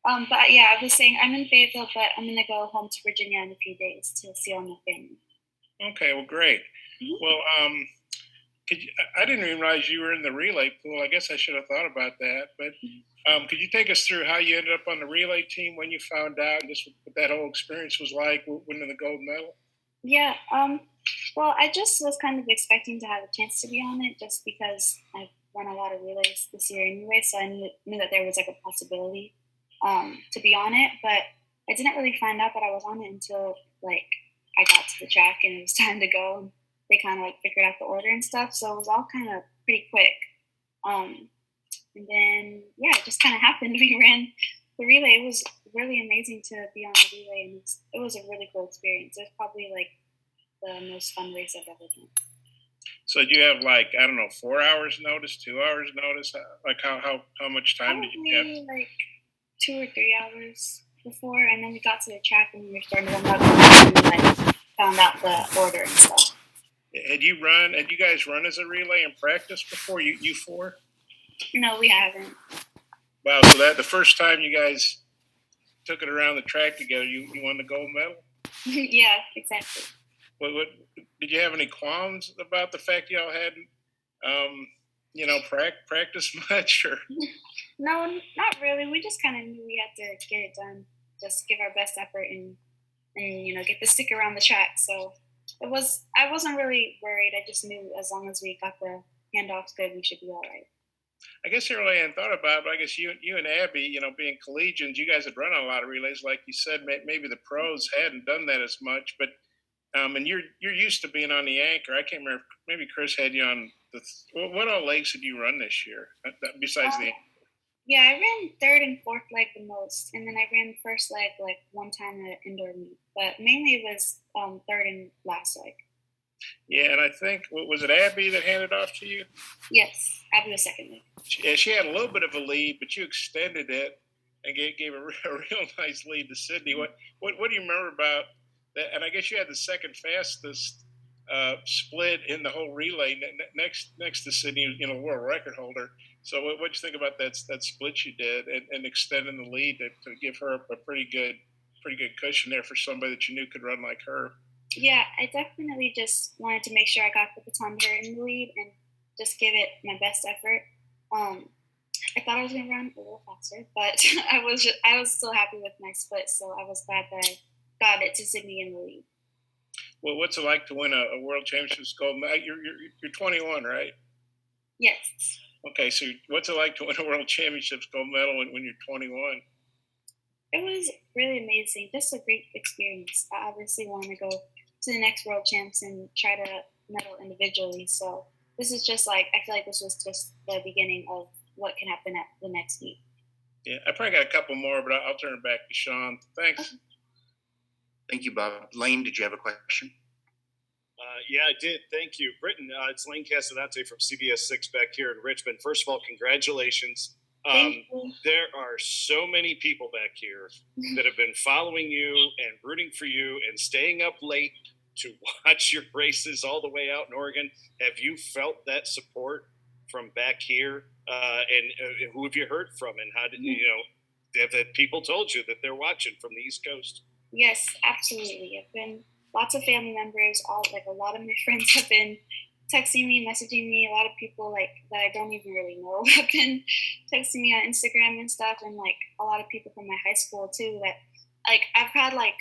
But yeah, I was saying I'm in Fayetteville, but I'm gonna go home to Virginia in a few days to see all my family. Okay, well, great. Mhm. Well, I didn't even realize you were in the relay pool. I guess I should have thought about that. But could you take us through how you ended up on the relay team when you found out, and just what that whole experience was like, winning the gold medal? Yeah. Well, I just was kind of expecting to have a chance to be on it, just because I've run a lot of relays this year anyway, so I knew that there was like a possibility to be on it. But I didn't really find out that I was on it until like I got to the track and it was time to go. And they kind of like figured out the order and stuff, so it was all kind of pretty quick. Um, and then yeah, it just kind of happened. We ran the relay. It was really amazing to be on the relay, and it was a really cool experience. It was probably like the most fun race I've ever done. So do you have, like, I don't know, 4 hours notice, 2 hours notice? Like how much time did you have? Probably like 2 or 3 hours before, and then we got to the track and we were starting to warm up, and we like found out the order and stuff. Had you guys run as a relay in practice before, you four? No, we haven't. Wow, so that the first time you guys took it around the track together, you won the gold medal? Yeah, exactly. What did you have any qualms about the fact y'all hadn't, practiced much? Or No, not really. We just kind of knew we had to get it done, just give our best effort and get the stick around the track. So I wasn't really worried. I just knew as long as we got the handoffs good, we should be all right. I guess I really hadn't thought about it, but I guess you and Abby, being collegians, you guys had run a lot of relays, like you said. Maybe the pros hadn't done that as much, but and you're used to being on the anchor. I can't remember. Maybe Chris had you on the. What all legs did you run this year besides the? Um, yeah, I ran third and fourth leg the most, and then I ran first leg like one time at indoor meet. But mainly it was third and last leg. Yeah, and I think was it Abby that handed off to you? Yes, Abby was second leg. She had a little bit of a lead, but you extended it and gave a real nice lead to Sydney. What do you remember about that? And I guess you had the second fastest split in the whole relay, next to Sydney, world record holder. So what do you think about that split you did, and extending the lead to give her a pretty good cushion there for somebody that you knew could run like her? Yeah, I definitely just wanted to make sure I got the baton here in the lead and just give it my best effort. Um, I thought I was going to run a little faster, but I was still happy with my split, so I was glad that I got it to Sydney in the lead. Well, what's it like to win a world championships gold medal? You're 21, right? Yes. Okay, so what's it like to win a world championships gold medal when you're 21? It was really amazing. Just a great experience. I obviously want to go to the next world champs and try to medal individually. So this is just like I feel like this was just the beginning of what can happen at the next meet. Yeah, I probably got a couple more, but I'll turn it back to Sean. Thanks. Okay. Thank you, Bob. Lane, did you have a question? Yeah, I did. Thank you. Britton, it's Lane Casadante from CBS 6 back here in Richmond. First of all, congratulations. Thank you. There are so many people back here that have been following you and rooting for you and staying up late to watch your races all the way out in Oregon. Have you felt that support from back here? And who have you heard from? And how did have the people told you that they're watching from the East Coast? Yes, absolutely. I've been lots of family members. A lot of my friends have been texting me, messaging me. A lot of people like that I don't even really know have been texting me on Instagram and stuff, and like a lot of people from my high school too. That like I've had like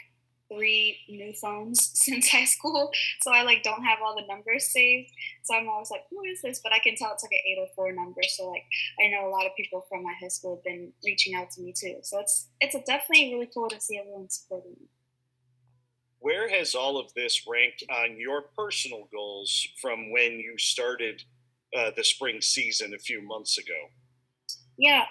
3 new phones since high school, so I like don't have all the numbers saved. So I'm always like, who is this? But I can tell it's like an 804 number. So like I know a lot of people from my high school have been reaching out to me too. So it's definitely really cool to see everyone supporting me. Where has all of this ranked on your personal goals from when you started the spring season a few months ago? Yeah,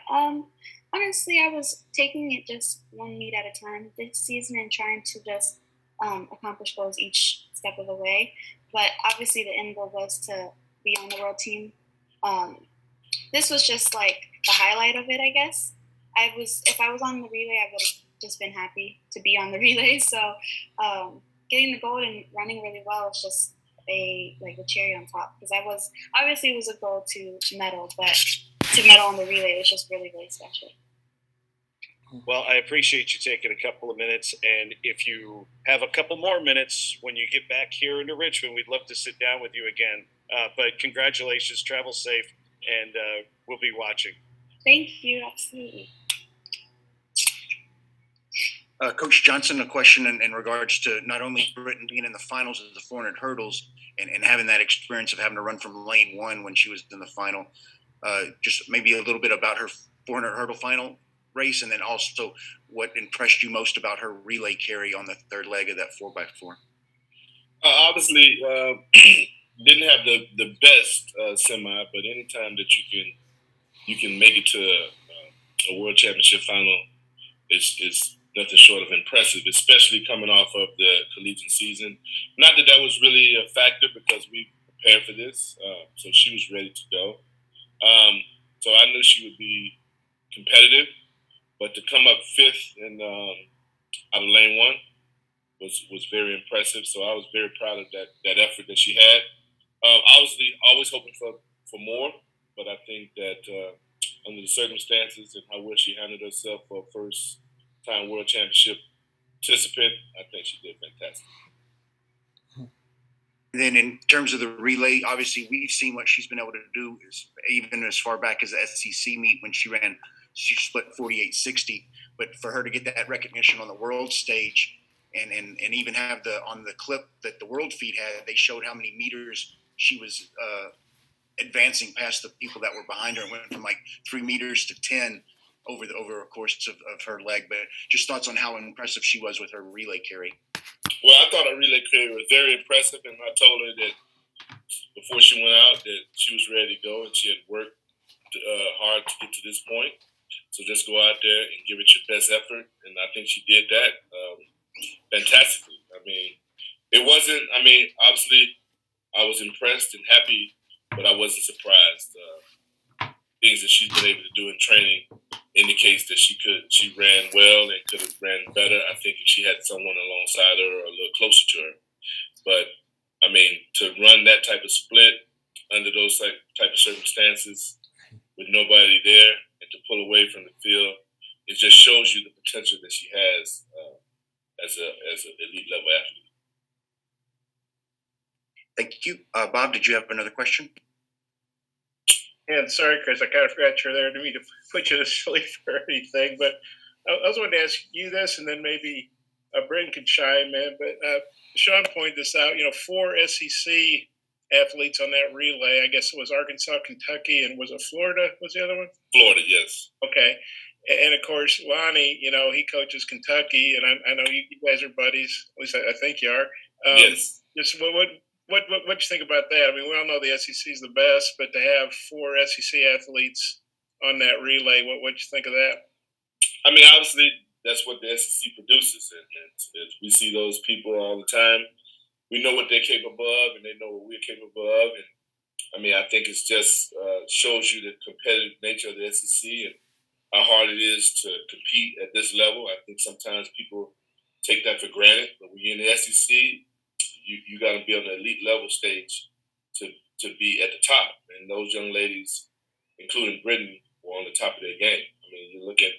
honestly, I was taking it just one meet at a time this season and trying to just accomplish goals each step of the way. But obviously, the end goal was to be on the world team. Um, this was just like the highlight of it, I guess. If I was on the relay, I would have just been happy to be on the relay. So getting the gold and running really well is just a cherry on top, because I was obviously it was a goal to medal, but to medal on the relay is just really, really special. Well, I appreciate you taking a couple of minutes. And if you have a couple more minutes when you get back here into Richmond, we'd love to sit down with you again. But congratulations, travel safe, and we'll be watching. Thank you. Absolutely. Coach Johnson, a question in regards to not only Britton being in the finals of the 400 hurdles and having that experience of having to run from lane one when she was in the final, just maybe a little bit about her 400 hurdle final race, and then also what impressed you most about her relay carry on the third leg of that 4x4. Obviously, didn't have the best semi, but anytime that you can make it to a world championship final is nothing short of impressive, especially coming off of the collegiate season. Not that was really a factor because we prepared for this, so she was ready to go. So I knew she would be competitive, but to come up fifth in out of lane one was very impressive. So I was very proud of that effort that she had. Obviously, always hoping for more, but I think that under the circumstances and how well she handled herself for a first-time world championship participant, I think she did fantastic. And then in terms of the relay, obviously we've seen what she's been able to do, even as far back as the SEC meet when she split 48-60. But for her to get that recognition on the world stage and even have on the clip that the world feed had, they showed how many meters she was advancing past the people that were behind her. It went from like 3 meters to 10 over a course of her leg. But just thoughts on how impressive she was with her relay carry. Well, I thought her relay carry was very impressive, and I told her that before she went out that she was ready to go and she had worked hard to get to this point. So just go out there and give it your best effort, and I think she did that fantastically. Obviously I was impressed and happy, but I wasn't surprised. Things that she's been able to do in training indicates that she ran well and could have ran better. I think if she had someone alongside her or a little closer to her. But, to run that type of split under those type of circumstances with nobody there and to pull away from the field, it just shows you the potential that she has as an elite level athlete. Thank you. Bob, did you have another question? Yeah, sorry, Chris, I kind of forgot you're there. I didn't mean to put you to sleep or anything, but I was wanting to ask you this, and then maybe Britton could chime in. But Sean pointed this out. 4 SEC athletes on that relay. I guess it was Arkansas, Kentucky, and was it Florida? Was the other one? Florida, yes. Okay, and of course Lonnie. He coaches Kentucky, and I know you guys are buddies. At least I think you are. Yes. Just what you think about that? We all know the SEC is the best, but to have 4 SEC athletes on that relay, what you think of that? Obviously, that's what the SEC produces, and we see those people all the time. We know what they're capable of, and they know what we're capable of. And I think it's just shows you the competitive nature of the SEC and how hard it is to compete at this level. I think sometimes people take that for granted, but when you're in the SEC, you got to be on the elite level stage to be at the top. And those young ladies, including Britton, were on the top of their game. You look at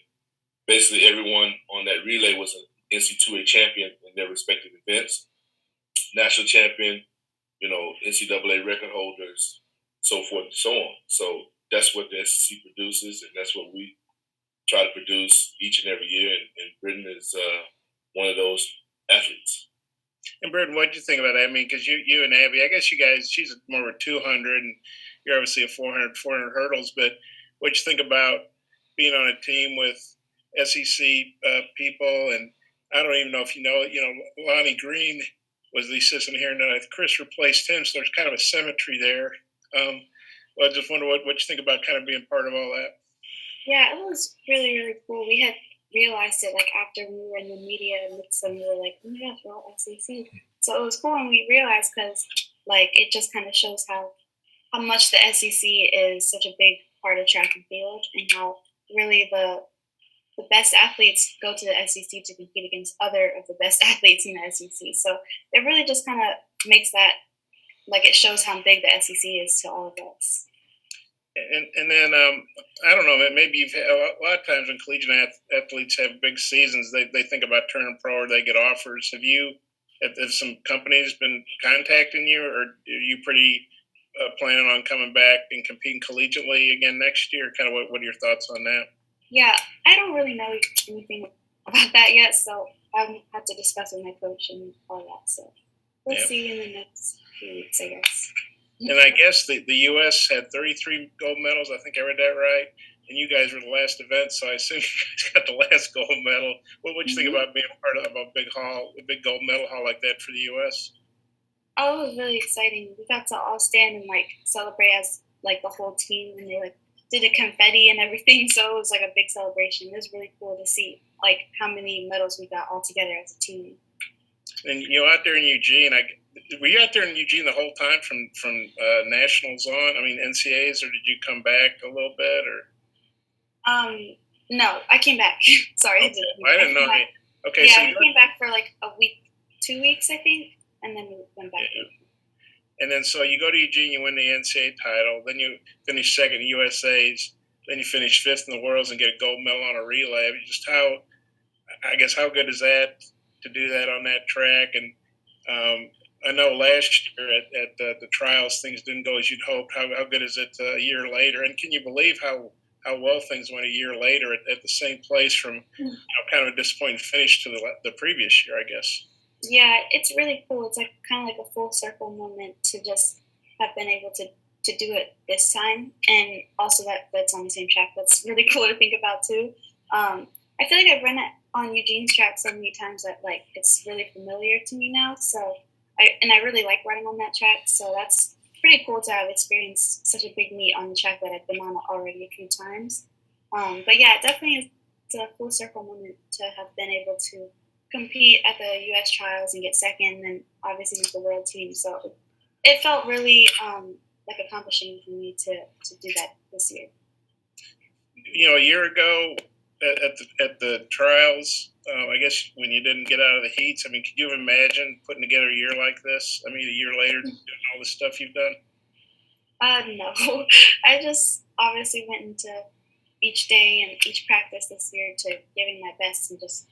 basically everyone on that relay was an NC2A champion in their respective events, national champion, NCAA record holders, so forth and so on. So that's what the SEC produces, and that's what we try to produce each and every year. And Britton is one of those athletes. And Britton, what did you think about that? Because you and Abby, I guess you guys, she's more of a 200, and you're obviously a 400 hurdles. But what you think about being on a team with SEC people? And I don't even know if you know, Lonnie Green was the assistant here, and Chris replaced him, so there's kind of a symmetry there. I just wonder what you think about kind of being part of all that. Yeah, it was really, really cool. We had realized it after we were in the media with them. We were like, oh my gosh, we're all SEC. So it was cool when we realized, because it just kind of shows how much the SEC is such a big part of track and field, and how really the best athletes go to the SEC to compete against other of the best athletes in the SEC. So it really just kind of makes that, it shows how big the SEC is to all of us. And then I don't know. Maybe you've had a lot of times when collegiate athletes have big seasons, they think about turning pro or they get offers. Have some companies been contacting you, or are you pretty planning on coming back and competing collegiately again next year? Kind of what are your thoughts on that? Yeah, I don't really know anything about that yet, so I have to discuss with my coach and all that. So we'll see in the next few weeks, I guess. And I guess the U.S. had 33 gold medals. I think I read that right. And you guys were the last event, so I assume you guys got the last gold medal. What would you think about being part of a big gold medal haul like that for the U.S.? Oh, it was really exciting. We got to all stand and celebrate as the whole team, and they did a confetti and everything. So it was a big celebration. It was really cool to see how many medals we got all together as a team. And out there in Eugene, were you out there in Eugene the whole time from nationals on? I mean, NCAAs, or did you come back a little bit, or? No, I came back. Sorry, okay. I didn't know. Okay, yeah, so I came back for a week, 2 weeks, I think, and then we went back. Yeah. And then so you go to Eugene, you win the NCAA title, then you finish second in USA's, then you finish fifth in the Worlds and get a gold medal on a relay. I mean, just how good is that to do that on that track? And I know last year at the trials, things didn't go as you'd hoped. How good is it a year later? And can you believe how well things went a year later at the same place from kind of a disappointing finish to the previous year, I guess? Yeah, it's really cool. It's kind of a full circle moment to just have been able to do it this time, and also that's on the same track. That's really cool to think about too. I feel like I've run it on Eugene's track so many times that it's really familiar to me now. So I really like running on that track. So that's pretty cool to have experienced such a big meet on the track that I've been on already a few times. But yeah, it definitely is a full circle moment to have been able to compete at the U.S. trials and get second, and obviously with the world team. So it felt really accomplishing for me to do that this year. A year ago at the trials, I guess when you didn't get out of the heats, I mean, could you imagine putting together a year like this? I mean, a year later doing all the stuff you've done? No. I just obviously went into each day and each practice this year to giving my best and just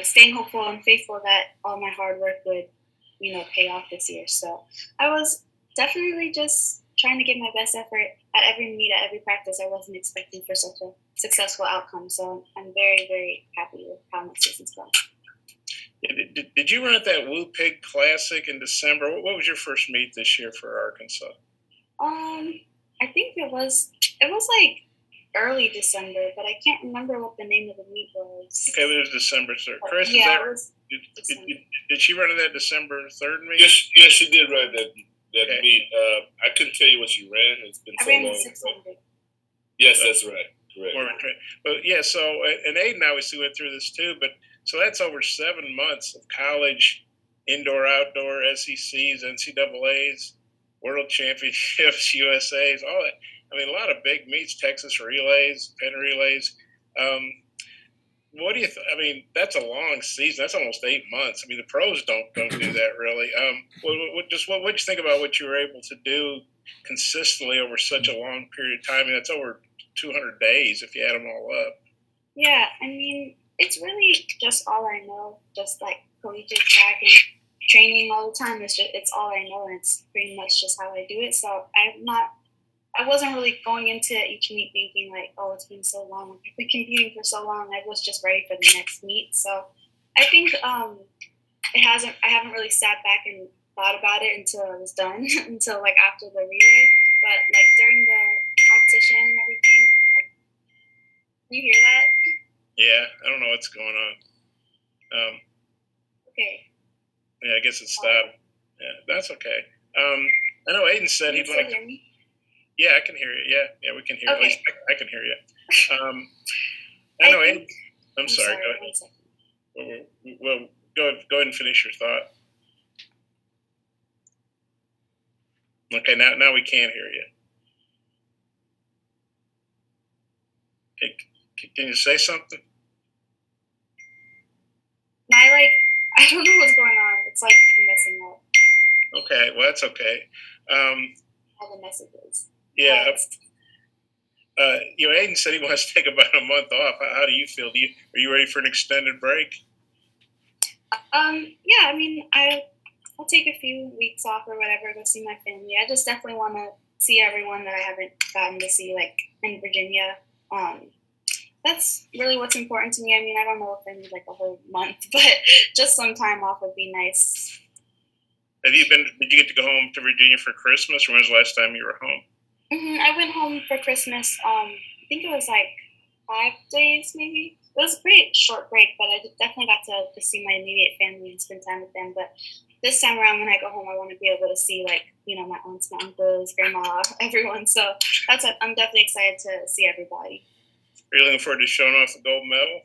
staying hopeful and faithful that all my hard work would, pay off this year. So I was definitely just trying to give my best effort at every meet, at every practice. I wasn't expecting for such a successful outcome. So I'm very, very happy with how my season's gone. Yeah, did you run at that Woo Pig Classic in December? What was your first meet this year for Arkansas? I think it was early December, but I can't remember what the name of the meet was. Okay, it was December 3rd. Chris, yeah, it was did she run in that December 3rd meet? Yes, she did run that meet. I couldn't tell you what she ran. It's been so long. I ran the 600. Yes, that's right. Correct. But yeah, so and Aiden obviously went through this too. But so that's over 7 months of college, indoor, outdoor, SECs, NCAAs, World Championships, USA's, all that. I mean, a lot of big meets, Texas relays, Penn relays. What do you? I mean, that's a long season. That's almost 8 months. I mean, the pros don't do that really. What did you think about what you were able to do consistently over such a long period of time? I mean, that's over 200 days if you add them all up. Yeah, I mean, it's really just all I know. Just collegiate track and training all the time. It's all I know, and it's pretty much just how I do it. So I wasn't really going into each meet thinking it's been so long. I've been competing for so long. I was just ready for the next meet. So I think I haven't really sat back and thought about it until I was done, until after the relay. But during the competition and everything, can you hear that? Yeah, I don't know what's going on. Okay. Yeah, I guess it stopped. Yeah, that's okay. I know Aiden said he'd like. Hear me? Yeah, I can hear you. Yeah, we can hear you. Okay. At least I can hear you. I know Aiden. I'm sorry. Go ahead. 1 second. Well, go ahead and finish your thought. Okay, now we can hear you. Okay, can you say something? I don't know what's going on. It's messing up. Okay, well that's okay. All the messages. Yeah, Aiden said he wants to take about a month off. How do you feel? Are you ready for an extended break? Yeah, I mean, I'll take a few weeks off or whatever, go see my family. I just definitely want to see everyone that I haven't gotten to see, like in Virginia. That's really what's important to me. I mean, I don't know if I need like a whole month, but just some time off would be nice. Did you get to go home to Virginia for Christmas, or when was the last time you were home? I went home for Christmas. I think it was like 5 days, maybe. It was a pretty short break, but I definitely got to see my immediate family and spend time with them. But this time around, when I go home, I want to be able to see, like, my aunts, my uncles, grandma, everyone. So I'm definitely excited to see everybody. Are you looking forward to showing off the gold medal?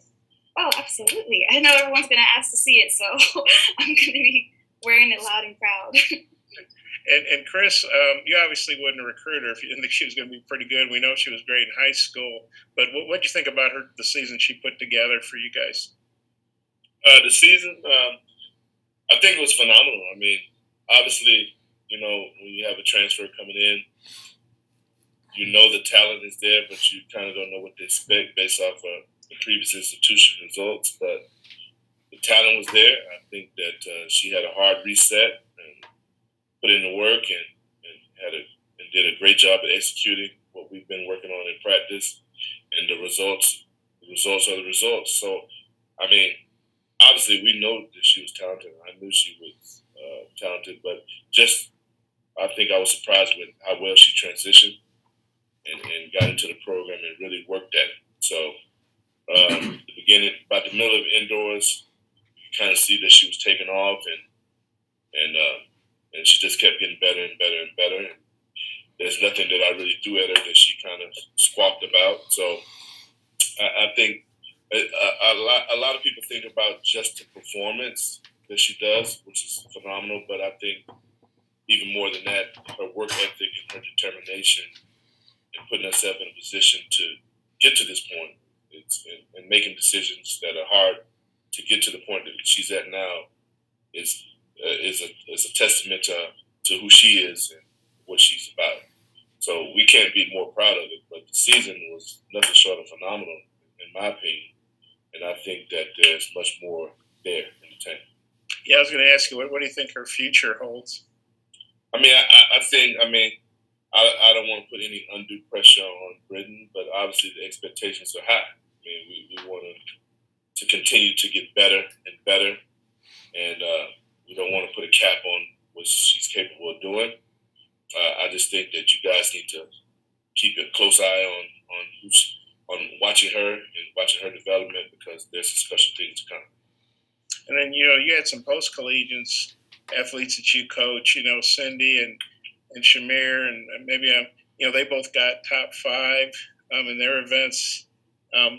Oh, absolutely. I know everyone's going to ask to see it, so I'm going to be wearing it loud and proud. And Chris, you obviously wasn't a recruiter if you didn't think she was going to be pretty good. We know she was great in high school, but what did you think about the season she put together for you guys? The season, I think it was phenomenal. I mean, obviously, when you have a transfer coming in, the talent is there, but you kind of don't know what to expect based off of the previous institution results. But the talent was there. I think that she had a hard reset and put in the work and did a great job at executing what we've been working on in practice. And the results are the results. So, I mean, obviously we know that she was talented. I knew she was talented, but I think I was surprised with how well she transitioned and got into the program and really worked at it. So, the beginning, about the middle of indoors, you kind of see that she was taking off and she just kept getting better and better and better. And there's nothing that I really threw at her that she kind of squawked about. So I think a lot of people think about just the performance that she does, which is phenomenal. But I think even more than that, her work ethic and her determination and putting herself in a position to get to this point and making decisions that are hard to get to the point that she's at now is a testament to who she is and what she's about. So we can't be more proud of it, but the season was nothing short of phenomenal, in my opinion. And I think that there's much more there in the tank. Yeah, I was going to ask you, what do you think her future holds? I mean, I don't want to put any undue pressure on Britton, but obviously the expectations are high. I mean, we want to continue to get better and better, and we don't want to put a cap on what she's capable of doing. I just think that you guys need to keep a close eye on watching her and watching her development, because there's some special things to come. And then, you had some post-collegians, athletes that you coach, Cindy and Shamir, and maybe, they both got top 5 in their events.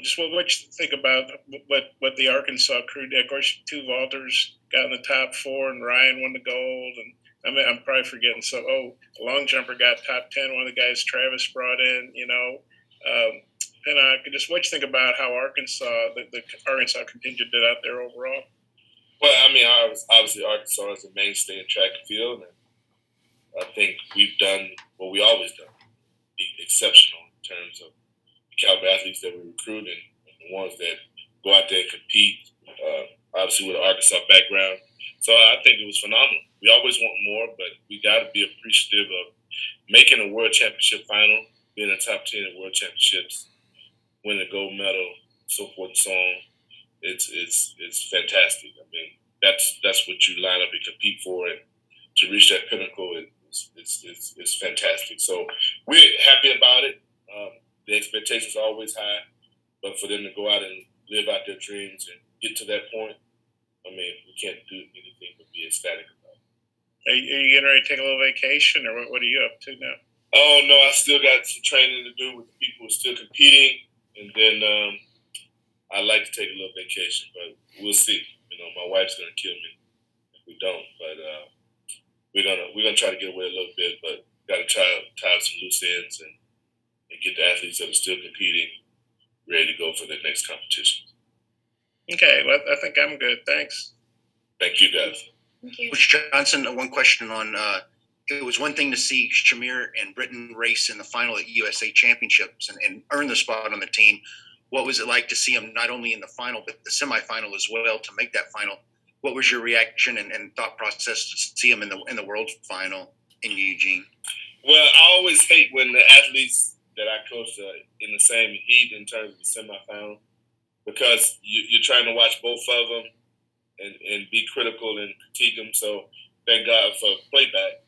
Just what you think about what the Arkansas crew did? Of course, 2 vaulters got in the top 4, and Ryan won the gold. And I'm probably forgetting. So, a long jumper got top 10. One of the guys Travis brought in, and just what you think about how the Arkansas contingent did out there overall? Well, I mean, obviously Arkansas is a mainstay in track and field, and I think we've done what we always done, be exceptional in terms of the caliber athletes that we recruit and the ones that go out there and compete, obviously with an Arkansas background. So I think it was phenomenal. We always want more, but we got to be appreciative of making a world championship final, being in the top 10 at world championships, winning a gold medal, so forth and so on. It's fantastic. I mean, that's what you line up and compete for, and to reach that pinnacle is fantastic. So we're happy about it. The expectations are always high, but for them to go out and live out their dreams and get to that point, I mean, we can't do anything but be ecstatic about it. Are you getting ready to take a little vacation, or what are you up to now? Oh, no, I still got some training to do with the people who are still competing, and then I'd like to take a little vacation, but we'll see. My wife's gonna kill me if we don't. But we're gonna try to get away a little bit, but gotta tie up some loose ends and get the athletes that are still competing ready to go for their next competition. Okay, well, I think I'm good. Thanks. Thank you, guys. Thank you. Coach Johnson, one question on it was one thing to see Shamir and Britton race in the final at USA Championships and earn the spot on the team. What was it like to see them not only in the final, but the semifinal as well to make that final? What was your reaction and thought process to see them in the world final in Eugene? Well, I always hate when the athletes that I coach are in the same heat in terms of the semifinal, because you're trying to watch both of them and be critical and critique them. So thank God for playback,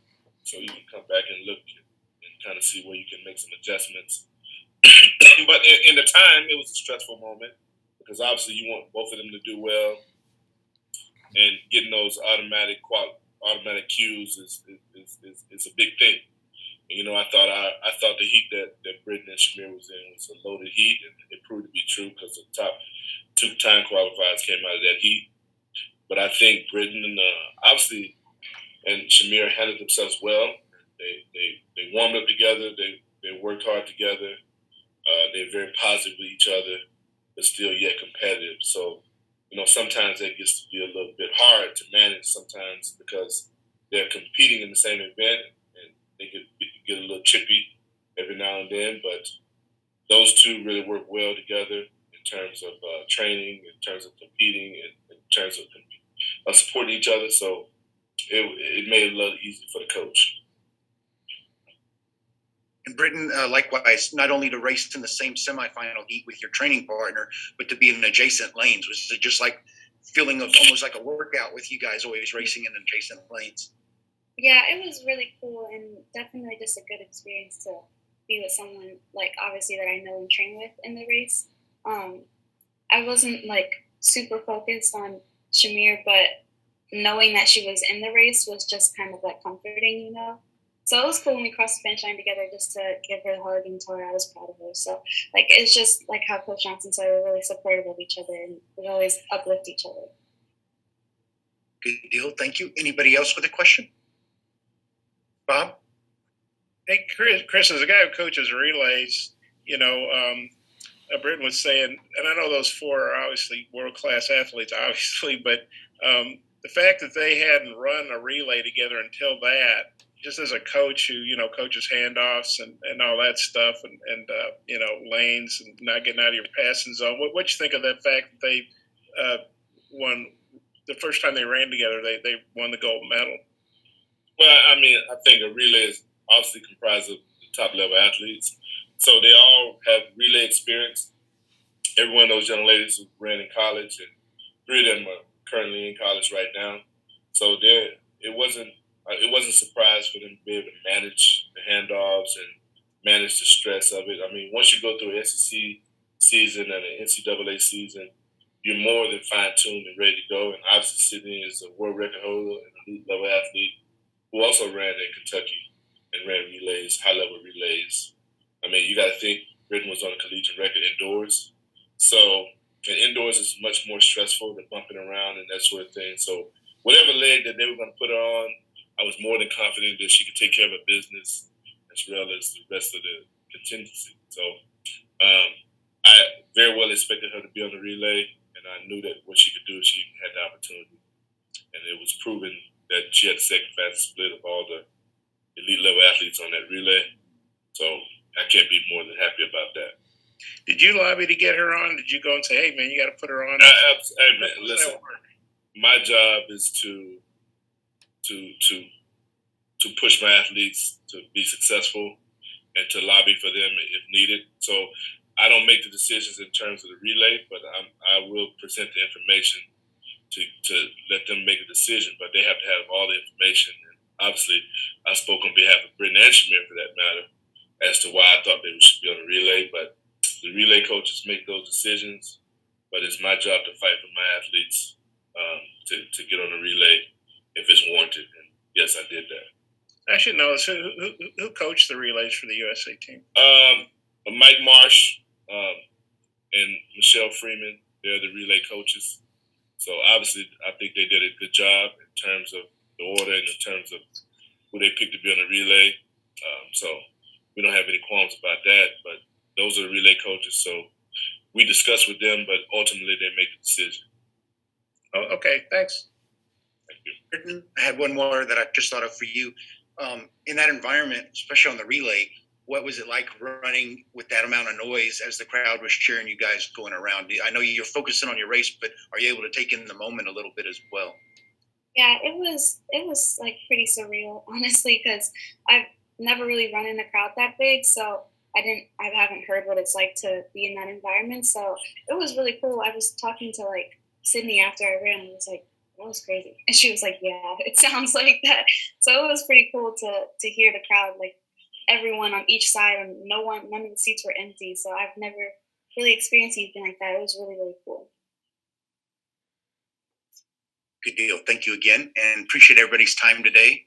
so you can come back and look and kind of see where you can make some adjustments. But in the time, it was a stressful moment because obviously you want both of them to do well, and getting those automatic cues is a big thing. And, I thought the heat that Britton and Shamir was in was a loaded heat, and it proved to be true because the top 2 time qualifiers came out of that heat. But I think Britton and obviously and Shamir handled themselves well. They warmed up together. They worked hard together. They're very positive with each other, but still yet competitive. So, sometimes that gets to be a little bit hard to manage sometimes because they're competing in the same event and they could get a little chippy every now and then. But those two really work well together in terms of training, in terms of competing, and in terms of supporting each other. So it made it a little easier for the coach. And Britton, likewise, not only to race in the same semifinal heat with your training partner, but to be in adjacent lanes. Was it just like feeling of almost like a workout with you guys always racing in adjacent lanes? Yeah, it was really cool and definitely just a good experience to be with someone, like, obviously that I know and train with in the race. I wasn't, like, super focused on Shamir, but knowing that she was in the race was just kind of, like, comforting, So it was cool when we crossed the finish line together just to give her a hug and tell her I was proud of her. So, like, it's just like how Coach Johnson said, we're really supportive of each other and we always uplift each other. Good deal. Thank you. Anybody else with a question? Bob? Hey, Chris, as a guy who coaches relays, Britton was saying, and I know those 4 are obviously world-class athletes, obviously, but the fact that they hadn't run a relay together until that, just as a coach who, coaches handoffs and all that stuff and lanes and not getting out of your passing zone, what you think of that fact that they won the first time they ran together, they won the gold medal? Well, I think a relay is obviously comprised of the top-level athletes. So they all have relay experience. Every one of those young ladies who ran in college, and 3 of them are currently in college right now. So it wasn't a surprise for them to be able to manage the handoffs and manage the stress of it. Once you go through an SEC season and an NCAA season, you're more than fine-tuned and ready to go. And obviously Sydney is a world record holder and elite-level athlete who also ran in Kentucky and ran relays, high-level relays. You got to think Britton was on a collegiate record indoors. So, and indoors is much more stressful than bumping around and that sort of thing. So whatever leg that they were going to put her on, I was more than confident that she could take care of her business as well as the rest of the contingency. So I very well expected her to be on the relay, and I knew that what she could do if she had the opportunity. And it was proven that she had the second fastest split of all the elite-level athletes on that relay. So I can't be more than happy about that. Did you lobby to get her on? Did you go and say, hey, man, you got to put her on? Hey, man, listen, my job is to push my athletes to be successful and to lobby for them if needed. So I don't make the decisions in terms of the relay, but I will present the information to let them make a decision. But they have to have all the information. And obviously, I spoke on behalf of Britton and Shamir, for that matter, as to why I thought they should be on the relay. But the relay coaches make those decisions. But it's my job to fight for my athletes to get on the relay if it's warranted. And yes, I did that. I should know this. Who coached the relays for the USA team? Mike Marsh and Michelle Freeman. They're the relay coaches. So obviously, I think they did a good job in terms of the order and in terms of who they picked to be on the relay. So we don't have any qualms about that. But those are the relay coaches. So we discuss with them, but ultimately they make the decision. Oh, okay, thanks. Britton, I had one more that I just thought of for you. in that environment, especially on the relay, what was it like running with that amount of noise as the crowd was cheering you guys going around? I know you're focusing on your race, but are you able to take in the moment a little bit as well? Yeah, it was like pretty surreal, honestly, because I've never really run in a crowd that big, so I haven't heard what it's like to be in that environment. So it was really cool. I was talking to like Sydney after I ran, and I was like, that was crazy, and she was like, yeah, it sounds like that. So it was pretty cool to hear the crowd, like everyone on each side, and none of the seats were empty. So I've never really experienced anything like that. It was really really cool. Good deal. Thank you again, and appreciate everybody's time today.